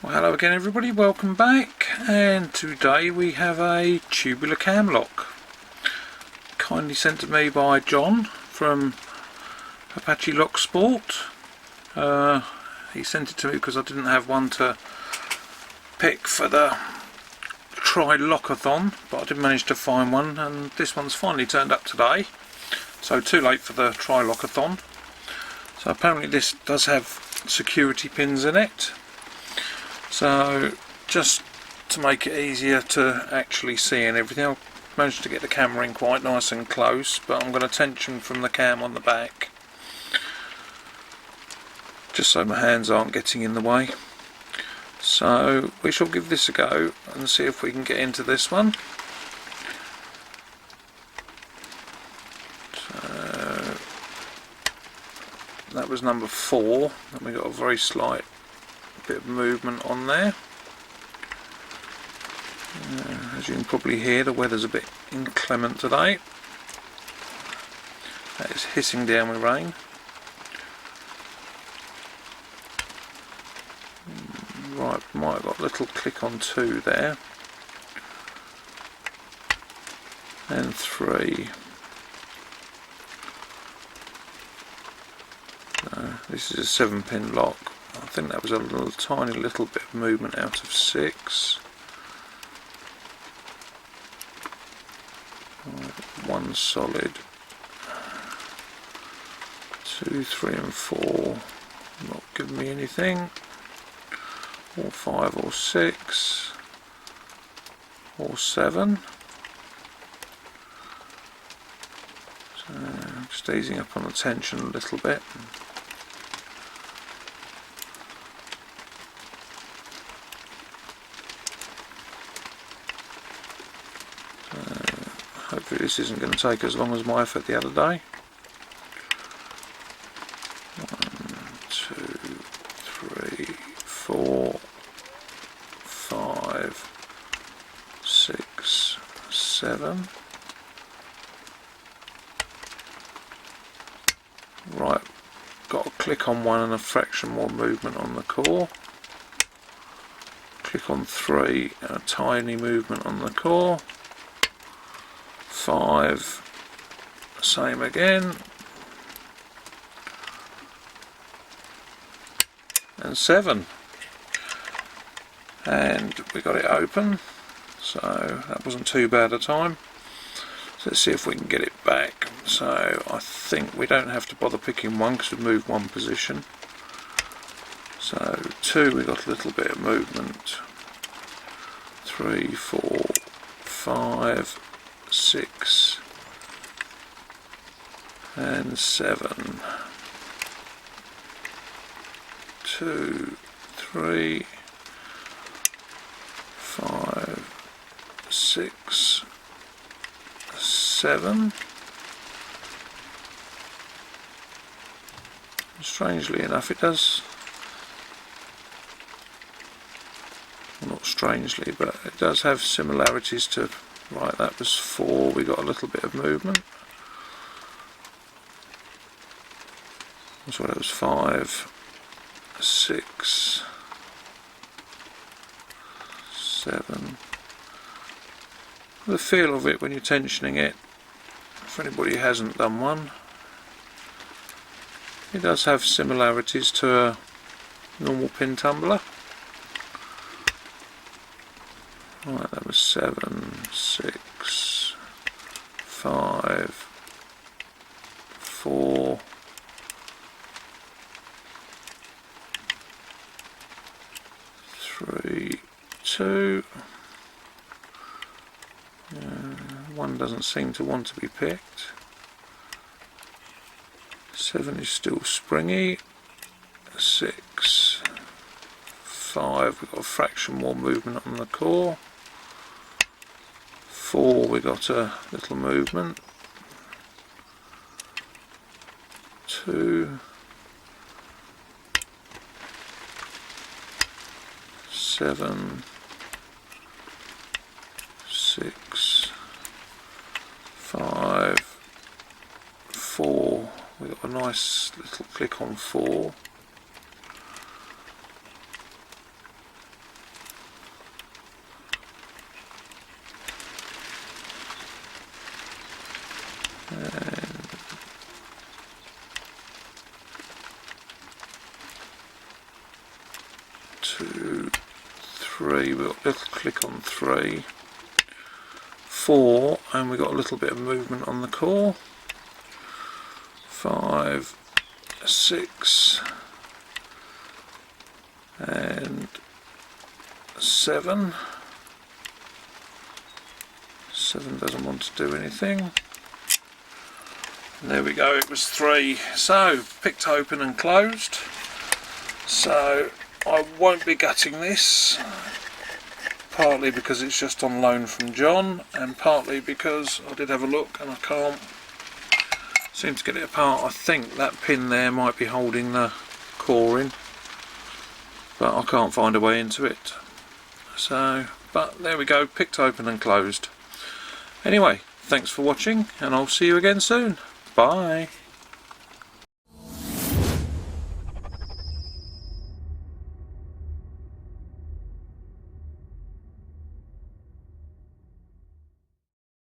Well, hello again everybody, welcome back, and today we have a tubular cam lock kindly sent to me by John from ApacheLocksport. He sent it to me because I didn't have one to pick for the Tri-Lockathon, but I did manage to find one, and this one's finally turned up today, so too late for the Tri-Lockathon. So apparently this does have security pins in it. So just to make it easier to actually see and everything, I've managed to get the camera in quite nice and close, but I'm going to tension from the cam on the back just so my hands aren't getting in the way. So we shall give this a go and see if we can get into this one. So that was number 4, and we got a very slight bit of movement on there. As you can probably hear, the weather's a bit inclement today. That is hissing down with rain. Right, might have got a little click on 2 there, and 3. This is a 7-pin lock. I think that was a tiny little bit of movement out of 6. 1 solid. 2, 3 and 4 not giving me anything. Or 5 or 6 or 7. So just easing up on the tension a little bit. Hopefully this isn't going to take as long as my effort the other day. 1, 2, 3, 4, 5, 6, 7. Right, got a click on 1 and a fraction more movement on the core. Click on 3 and a tiny movement on the core. 5, same again, and 7, and we got it open, so that wasn't too bad a time. So let's see if we can get it back. So I think we don't have to bother picking 1 because we've moved 1 position. So 2, we got a little bit of movement. 3, 4, 5, 6 and 7. 2, 3, 5, 6, 7. Strangely enough, it does. Well, not strangely, but it does have similarities to. Right, that was 4, we got a little bit of movement. So that was 5, 6, 7. The feel of it when you're tensioning it, for anybody who hasn't done one, it does have similarities to a normal pin tumbler. Right, that was 7, 6, 5, 4, 3, 2. 1 doesn't seem to want to be picked. 7 is still springy. 6, 5, we've got a fraction more movement on the core. 4, we got a little movement. 2, 7, 6, 5, 4. We got a nice little click on 4. And 2, 3, we'll click on 3, 4, and we've got a little bit of movement on the core. 5, 6, and 7. 7 doesn't want to do anything. And there we go, it was 3. So, picked open and closed. So, I won't be gutting this, partly because it's just on loan from John, and partly because I did have a look and I can't seem to get it apart. I think that pin there might be holding the core in, but I can't find a way into it. So, but there we go, picked open and closed. Anyway, thanks for watching, and I'll see you again soon. Bye.